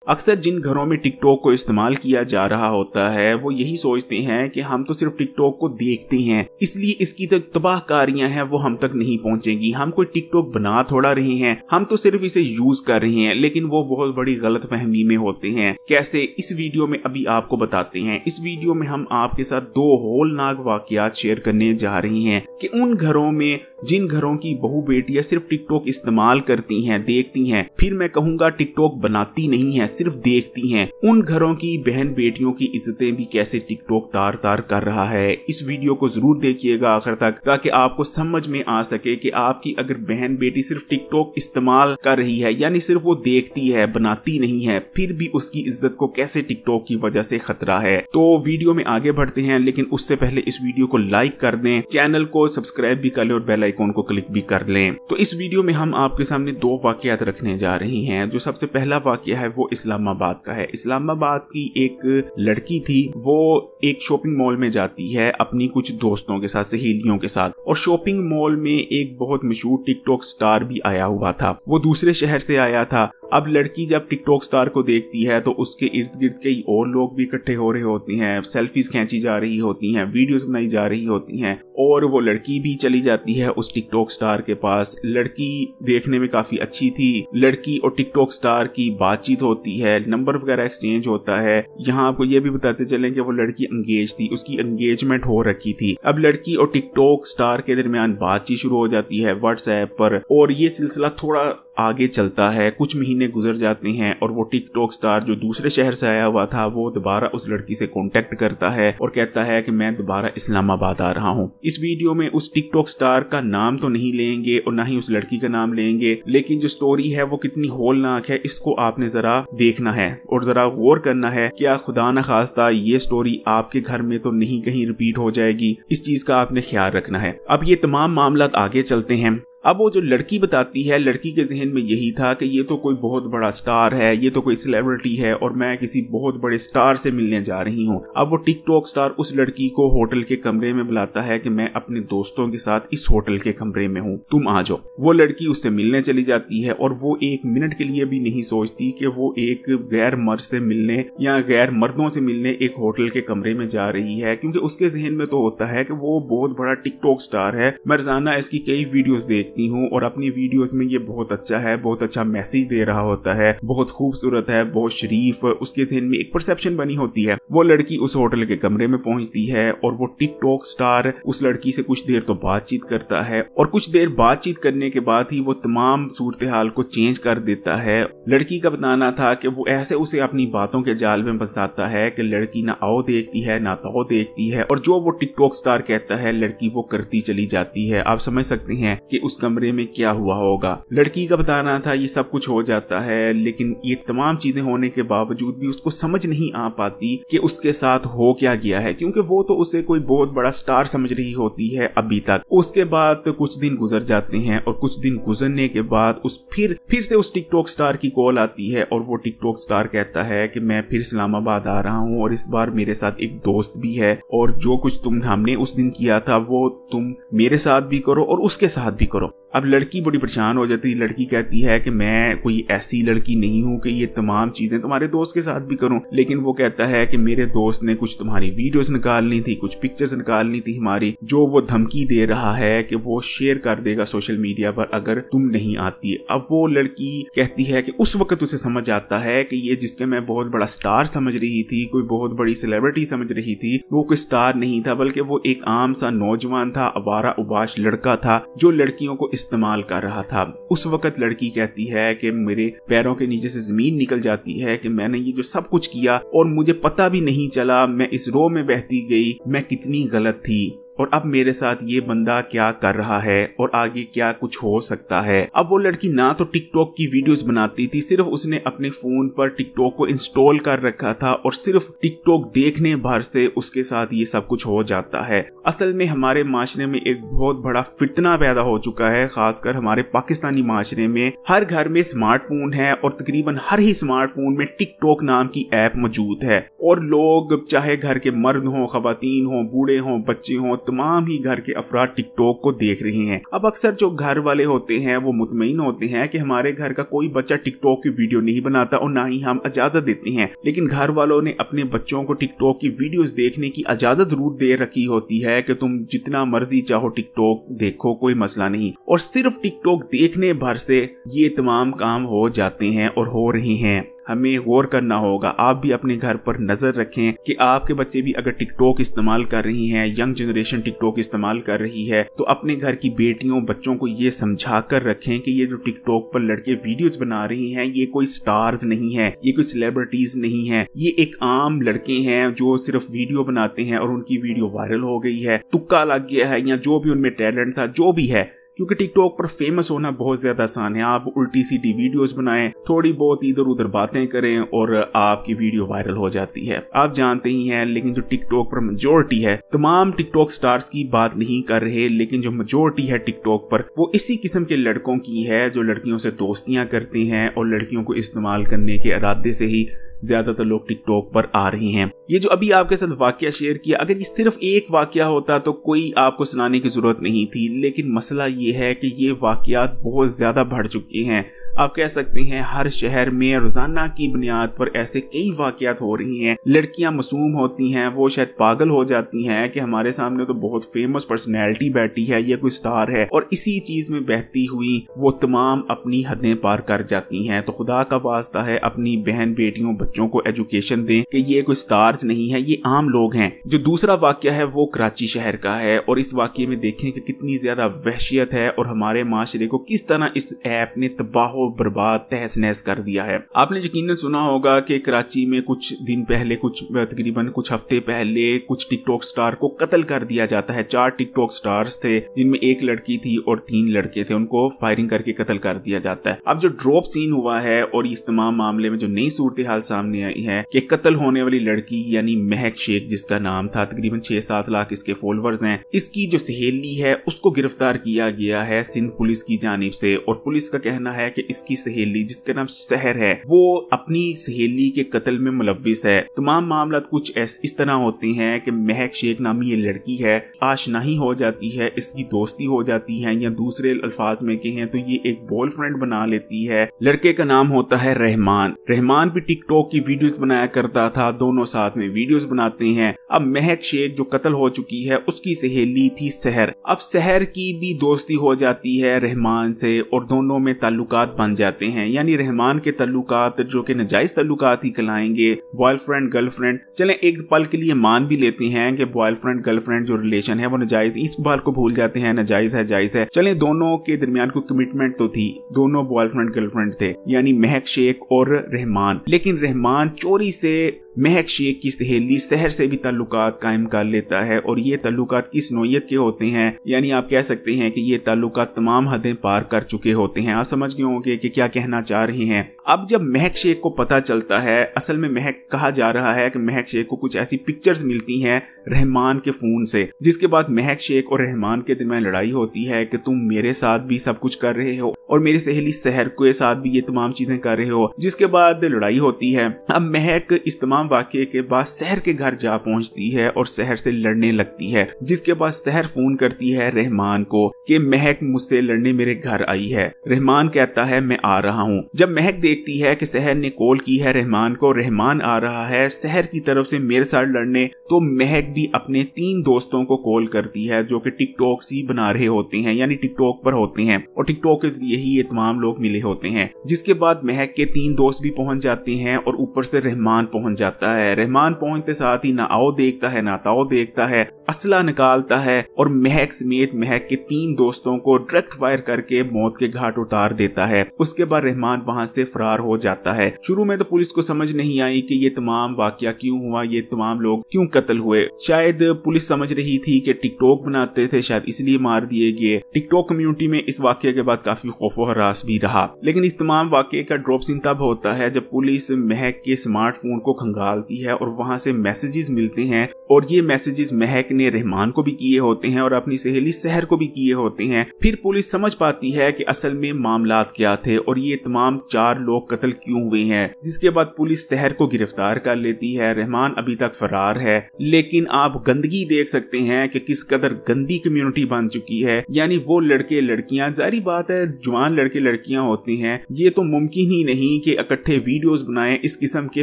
अक्सर जिन घरों में टिकटॉक को इस्तेमाल किया जा रहा होता है वो यही सोचते हैं कि हम तो सिर्फ टिकटॉक को देखते हैं, इसलिए इसकी तो तबाहकारियां हैं वो हम तक नहीं पहुंचेंगी। हम कोई टिकटॉक बना थोड़ा रहे हैं, हम तो सिर्फ इसे यूज कर रहे हैं। लेकिन वो बहुत बड़ी गलतफहमी में होते हैं। कैसे, इस वीडियो में अभी आपको बताते हैं। इस वीडियो में हम आपके साथ 2 होलनाक वाकयात शेयर करने जा रहे हैं कि उन घरों में जिन घरों की बहू बेटियां सिर्फ टिकटॉक इस्तेमाल करती हैं, देखती हैं, फिर मैं कहूंगा टिकटॉक बनाती नहीं है, सिर्फ देखती हैं, उन घरों की बहन बेटियों की इज्जतें भी कैसे टिकटॉक तार तार कर रहा है। इस वीडियो को जरूर देखिएगा आखिर तक, ताकि आपको समझ में आ सके कि आपकी अगर बहन बेटी सिर्फ टिकटॉक इस्तेमाल कर रही है, यानी सिर्फ वो देखती है, बनाती नहीं है, फिर भी उसकी इज्जत को कैसे टिकटॉक की वजह से खतरा है। तो वीडियो में आगे बढ़ते हैं, लेकिन उससे पहले इस वीडियो को लाइक कर दें, चैनल को सब्सक्राइब भी कर लें और बेल आइकॉन को क्लिक भी कर लें। तो इस वीडियो में हम आपके सामने 2 वाकयात रखने जा रहे हैं। जो सबसे पहला वाकया है वो इस्लामाबाद का है। इस्लामाबाद की एक लड़की थी, वो एक शॉपिंग मॉल में जाती है अपनी कुछ दोस्तों के साथ, सहेलियों के साथ, और शॉपिंग मॉल में एक बहुत मशहूर टिकटॉक स्टार भी आया हुआ था। वो दूसरे शहर से आया था। अब लड़की जब टिकटॉक स्टार को देखती है तो उसके इर्द गिर्द कई और लोग भी इकट्ठे हो रहे होते हैं, सेल्फीज खींची जा रही होती हैं, वीडियोस बनाई जा रही होती हैं, और वो लड़की भी चली जाती है उस टिकटॉक स्टार के पास। लड़की देखने में काफी अच्छी थी। लड़की और टिकटॉक स्टार की बातचीत होती है, नंबर वगैरह एक्सचेंज होता है। यहाँ आपको ये भी बताते चलें कि वो लड़की एंगेज थी, उसकी एंगेजमेंट हो रखी थी। अब लड़की और टिकटॉक स्टार के दरमियान बातचीत शुरू हो जाती है व्हाट्सएप पर, और ये सिलसिला थोड़ा आगे चलता है। कुछ महीने गुजर जाते हैं और वो टिकटॉक स्टार जो दूसरे शहर से आया हुआ था वो दोबारा उस लड़की से कांटेक्ट करता है और कहता है कि मैं दोबारा इस्लामाबाद आ रहा हूँ। इस वीडियो में उस टिकटॉक स्टार का नाम तो नहीं लेंगे और ना ही उस लड़की का नाम लेंगे, लेकिन जो स्टोरी है वो कितनी होलनाक है इसको आपने जरा देखना है और जरा गौर करना है। क्या खुदा न खास्ता ये स्टोरी आपके घर में तो नहीं कहीं रिपीट हो जाएगी, इस चीज का आपने ख्याल रखना है। अब ये तमाम मामला आगे चलते हैं। अब वो जो लड़की बताती है, लड़की के जहन में यही था कि ये तो कोई बहुत बड़ा स्टार है, ये तो कोई सेलिब्रिटी है और मैं किसी बहुत बड़े स्टार से मिलने जा रही हूँ। अब वो टिकटॉक स्टार उस लड़की को होटल के कमरे में बुलाता है कि मैं अपने दोस्तों के साथ इस होटल के कमरे में हूँ, तुम आ जाओ। वो लड़की उससे मिलने चली जाती है और वो 1 मिनट के लिए भी नहीं सोचती कि वो एक गैर मर्द से मिलने या गैर मर्दों से मिलने एक होटल के कमरे में जा रही है, क्योंकि उसके जहन में तो होता है कि वो बहुत बड़ा टिकटॉक स्टार है। मैं रोजाना इसकी कई वीडियोस देखती हूँ और अपनी वीडियोस में ये बहुत अच्छा है, बहुत अच्छा मैसेज दे रहा होता है, बहुत खूबसूरत है, बहुत शरीफ, उसके जहन में एक परसेप्शन बनी होती है। वो लड़की उस होटल के कमरे में पहुंचती है और वो टिकटॉक स्टार उस लड़की से कुछ देर तो बातचीत करता है और कुछ देर बातचीत करने के बाद ही वो तमाम सूरत हाल को चेंज कर देता है। लड़की का बताना था कि वो ऐसे उसे अपनी बातों के जाल में फंसाता है कि लड़की ना आओ देखती है ना ताओ देखती है, और जो वो टिकटॉक स्टार कहता है लड़की वो करती चली जाती है। आप समझ सकते हैं कि उस कमरे में क्या हुआ होगा। लड़की का बताना था ये सब कुछ हो जाता है, लेकिन ये तमाम चीजें होने के बावजूद भी उसको समझ नहीं आ पाती कि उसके साथ हो क्या गया है, क्योंकि वो तो उसे कोई बहुत बड़ा स्टार समझ रही होती है अभी तक। उसके बाद कुछ दिन गुजर जाते हैं और कुछ दिन गुजरने के बाद फिर से उस टिकटॉक स्टार की कॉल आती है और वो टिकटॉक स्टार कहता है कि मैं फिर इस्लामाबाद आ रहा हूँ और इस बार मेरे साथ एक दोस्त भी है, और जो कुछ हमने उस दिन किया था वो तुम मेरे साथ भी करो और उसके साथ भी करो। अब लड़की बड़ी परेशान हो जाती है। लड़की कहती है कि मैं कोई ऐसी लड़की नहीं हूं कि ये तमाम चीजें तुम्हारे दोस्त के साथ भी करूं, लेकिन वो कहता है कि मेरे दोस्त ने कुछ तुम्हारी वीडियोस निकालनी थी, कुछ पिक्चर्स निकालनी थी हमारी, जो वो धमकी दे रहा है कि वो शेयर कर देगा सोशल मीडिया पर अगर तुम नहीं आती। अब वो लड़की कहती है कि उस वक्त उसे समझ आता है कि ये जिसके मैं बहुत बड़ा स्टार समझ रही थी, कोई बहुत बड़ी सेलिब्रिटी समझ रही थी, वो कोई स्टार नहीं था, बल्कि वो एक आम सा नौजवान था, आवारा उबाश लड़का था जो लड़कियों को इस्तेमाल कर रहा था। उस वक्त लड़की कहती है कि मेरे पैरों के नीचे से जमीन निकल जाती है कि मैंने ये जो सब कुछ किया और मुझे पता भी नहीं चला, मैं इस रो में बहती गई, मैं कितनी गलत थी। और अब मेरे साथ ये बंदा क्या कर रहा है और आगे क्या कुछ हो सकता है। अब वो लड़की ना तो टिकटॉक की वीडियोस बनाती थी, सिर्फ उसने अपने फोन पर टिकटॉक को इंस्टॉल कर रखा था और सिर्फ टिकटॉक देखने भर से उसके साथ ये सब कुछ हो जाता है। असल में हमारे माशरे में एक बहुत बड़ा फितना पैदा हो चुका है, खासकर हमारे पाकिस्तानी माशरे में। हर घर में स्मार्टफोन है और तकरीबन हर ही स्मार्टफोन में टिकटॉक नाम की ऐप मौजूद है, और लोग चाहे घर के मर्द हों, खवातीन हों, बूढ़े हों, बच्चे हों, तमाम ही घर के अफराद टिकटॉक को देख रहे हैं। अब अक्सर जो घर वाले होते हैं वो मुतमईन होते हैं कि हमारे घर का कोई बच्चा टिकटॉक की वीडियो नहीं बनाता और ना ही हम इजाजत देते हैं, लेकिन घर वालों ने अपने बच्चों को टिकटॉक की वीडियोस देखने की इजाजत जरूर दे रखी होती है कि तुम जितना मर्जी चाहो टिकटॉक देखो, कोई मसला नहीं। और सिर्फ टिकटॉक देखने भर से ये तमाम काम हो जाते हैं और हो रहे हैं। हमें गौर करना होगा, आप भी अपने घर पर नजर रखें कि आपके बच्चे भी अगर टिकटॉक इस्तेमाल कर रही हैं, यंग जनरेशन टिकटॉक इस्तेमाल कर रही है, तो अपने घर की बेटियों बच्चों को ये समझा कर रखें कि ये जो टिकटॉक पर लड़के वीडियोस बना रही हैं ये कोई स्टार्स नहीं है, ये कोई सेलिब्रिटीज नहीं है, ये एक आम लड़के हैं जो सिर्फ वीडियो बनाते हैं और उनकी वीडियो वायरल हो गई है, तुक्का लग गया है या जो भी उनमें टैलेंट था जो भी है। क्योंकि टिकटॉक पर फेमस होना बहुत ज्यादा आसान है। आप उल्टी सीधी वीडियोस बनाएं, थोड़ी बहुत इधर उधर बातें करें और आपकी वीडियो वायरल हो जाती है। आप जानते ही हैं, लेकिन जो टिकटॉक पर मेजॉरिटी है, तमाम टिकटॉक स्टार्स की बात नहीं कर रहे, लेकिन जो मेजॉरिटी है टिकटॉक पर वो इसी किस्म के लड़कों की है जो लड़कियों से दोस्तियां करते हैं और लड़कियों को इस्तेमाल करने के इरादे से ही ज्यादातर लोग टिकटॉक पर आ रहे हैं। ये जो अभी आपके साथ वाकया शेयर किया, अगर ये सिर्फ एक वाकया होता तो कोई आपको सुनाने की जरूरत नहीं थी, लेकिन मसला ये है कि ये वाकयात बहुत ज्यादा बढ़ चुके हैं। आप कह सकते हैं हर शहर में रोजाना की बुनियाद पर ऐसे कई वाकयात हो रही हैं। लड़कियां मासूम होती हैं, वो शायद पागल हो जाती हैं कि हमारे सामने तो बहुत फेमस पर्सनैलिटी बैठी है, ये कोई स्टार है, और इसी चीज में बहती हुई वो तमाम अपनी हदें पार कर जाती हैं। तो खुदा का वास्ता है अपनी बहन बेटियों बच्चों को एजुकेशन दें कि ये कोई स्टार्स नहीं है, ये आम लोग हैं। जो दूसरा वाकया है वो कराची शहर का है और इस वाकये में देखें कि कितनी ज्यादा वहशियत है और हमारे माशरे को किस तरह इस ऐप ने तबाह बर्बाद तहस नहस कर दिया है। आपने यकीनन सुना होगा कि कराची में कुछ दिन पहले, तकरीबन कुछ हफ्ते पहले कुछ टिकटॉक स्टार को कत्ल कर दिया जाता है। 4 टिकटॉक स्टार्स थे जिनमें 1 लड़की थी और 3 लड़के थे, उनको फायरिंग करके कत्ल कर दिया जाता है। अब जो ड्रॉप सीन हुआ है और इस तमाम मामले में जो नई सूरत हाल सामने आई है कि कत्ल होने वाली लड़की यानी महक शेख जिसका नाम था, तकरीबन 6-7 लाख इसके फॉलोअर्स हैं, इसकी जो सहेली है उसको गिरफ्तार किया गया है सिंध पुलिस की जानिब से। और पुलिस का कहना है कि इसकी सहेली जिसका नाम सहर है वो अपनी सहेली के कत्ल में मुलव्विस है। तमाम मामला कुछ इस तरह होते हैं कि महक शेख नामी ये लड़की है, आशनाही हो जाती है, इसकी दोस्ती हो जाती है, या दूसरे अल्फाज में कहें तो ये एक बॉयफ्रेंड बना लेती है। लड़के का नाम होता है रहमान। रहमान भी टिकटॉक की वीडियोस बनाया करता था, दोनों साथ में वीडियोस बनाते हैं। अब महक शेख जो कत्ल हो चुकी है उसकी सहेली थी सहर। अब सहर की भी दोस्ती हो जाती है रहमान से और दोनों में ताल्लुकात बन जाते हैं, यानी रहमान के ताल्लुकात जो कि नाजायज ताल्लुकात ही कहलाएंगे, बॉयफ्रेंड गर्लफ्रेंड। चलें एक पल के लिए मान भी लेते हैं कि बॉयफ्रेंड गर्लफ्रेंड जो रिलेशन है वो नाजायज, इस बात को भूल जाते हैं नाजायज है जायज है। चलें दोनों के दरमियान कोई कमिटमेंट तो थी, दोनों बॉयफ्रेंड गर्लफ्रेंड थे यानी महक शेख और रहमान, लेकिन रहमान चोरी से महक शेख की सहेली सहर से भी ताल्लुकात कायम कर लेता है। और ये ताल्लुकात किस नौयत के होते हैं, यानी आप कह सकते हैं कि ये ताल्लुकात तमाम हदें पार कर चुके होते हैं। आप समझ गए होंगे कि क्या कहना चाह रहे हैं। अब जब महक शेख को पता चलता है, असल में महक कहा जा रहा है कि महक शेख को कुछ ऐसी पिक्चर्स मिलती हैं रहमान के फोन से, जिसके बाद महक शेख और रहमान के दरमियान लड़ाई होती है कि तुम मेरे साथ भी सब कुछ कर रहे हो और मेरी सहेली सहर के साथ भी ये तमाम चीजें कर रहे हो, जिसके बाद लड़ाई होती है। अब महक इस तमाम वाकये के बाद सहर के घर जा पहुंचती है और सहर से लड़ने लगती है, जिसके बाद सहर फोन करती है रहमान को कि महक मुझसे लड़ने मेरे घर आई है। रहमान कहता है मैं आ रहा हूँ। जब महक देखती है कि सहर ने कॉल की है रहमान को, रहमान आ रहा है सहर की तरफ से मेरे साथ लड़ने, तो महक भी अपने 3 दोस्तों को कॉल करती है जो कि टिकटॉक ही बना रहे होते हैं, यानी टिकटॉक पर होते हैं और टिकटॉक के जरिए ही ये तमाम लोग मिले होते हैं। जिसके बाद महक के 3 दोस्त भी पहुंच जाते हैं और ऊपर से रहमान पहुंच जाता है। रहमान पहुंचते साथ ही ना आओ देखता है ना ताओ देखता है, असला निकालता है और महक समेत महक के 3 दोस्तों को डायरेक्ट फायर करके मौत के घाट उतार देता है। उसके बाद रहमान वहां से फरार हो जाता है। शुरू में तो पुलिस को समझ नहीं आई कि ये तमाम वाकया क्यों हुआ, ये तमाम लोग क्यों कत्ल हुए। शायद पुलिस समझ रही थी कि टिकटॉक बनाते थे, शायद इसलिए मार दिए गए। टिकटॉक कम्युनिटी में इस वाकये के बाद काफी खौफो हरास भी रहा। लेकिन इस तमाम वाकये का ड्रॉप सीन तब होता है जब पुलिस महक के स्मार्टफोन को खंगालती है और वहां से मैसेजेस मिलते हैं और ये मैसेजेस महक ने रहमान को भी किए होते हैं और अपनी सहेली सहर को भी किए होते हैं। फिर पुलिस समझ पाती है कि असल में मामलात क्या थे और ये तमाम 4 लोग कत्ल क्यों हुए हैं, जिसके बाद पुलिस सहर को गिरफ्तार कर लेती है। रहमान अभी तक फरार है, लेकिन आप गंदगी देख सकते हैं कि किस कदर गंदी कम्युनिटी बन चुकी है। यानी वो लड़के लड़कियां, जारी बात है जवान लड़के लड़कियां होते हैं, ये तो मुमकिन ही नहीं कि इकट्ठे वीडियोस बनाएं। इस किस्म के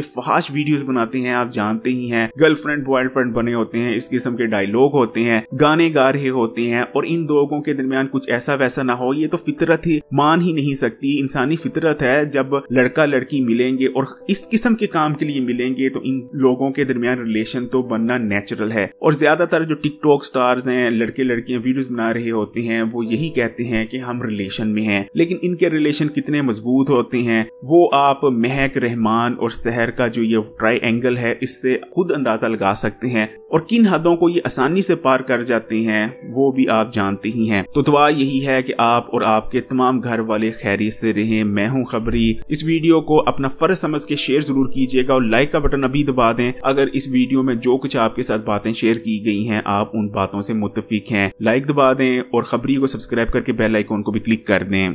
फहाश वीडियोस बनाते हैं, आप जानते ही हैं, गर्लफ्रेंड बॉयफ्रेंड बने होते हैं, इस किस्म के डायलॉग होते हैं, गाने गा रहे होते हैं और इन लोगों के दरमियान कुछ ऐसा वैसा ना हो, ये तो फितरत ही मान ही नहीं सकती। इंसानी फितरत है, जब लड़का लड़की मिलेंगे और इस किस्म के काम के लिए मिलेंगे तो इन लोगों के दरमियान रिलेशन तो बनना नेचुरल है। और ज्यादातर जो टिकटॉक स्टार्स हैं, लड़के लड़कियां वीडियोस बना रहे होते हैं, वो यही कहते हैं कि हम रिलेशन में हैं, लेकिन इनके रिलेशन कितने मजबूत होते हैं वो आप महक, रहमान और सहर का जो ये ट्रायंगल है इससे खुद अंदाजा लगा सकते हैं। और किन हदों को ये आसानी से पार कर जाते हैं वो भी आप जानते ही हैं। तो दुआ यही है कि आप और आपके तमाम घर वाले खैरियत से रहें। मैं हूं खबरी। इस वीडियो को अपना फर्ज समझ के शेयर जरूर कीजिएगा और लाइक का बटन अभी दबा दें अगर इस वीडियो में जो कुछ आपके साथ बातें शेयर की गई हैं आप उन बातों से मुत्तफिक हैं। लाइक दबा दें और खबरी को सब्सक्राइब करके बेल आइकॉन को भी क्लिक कर दें।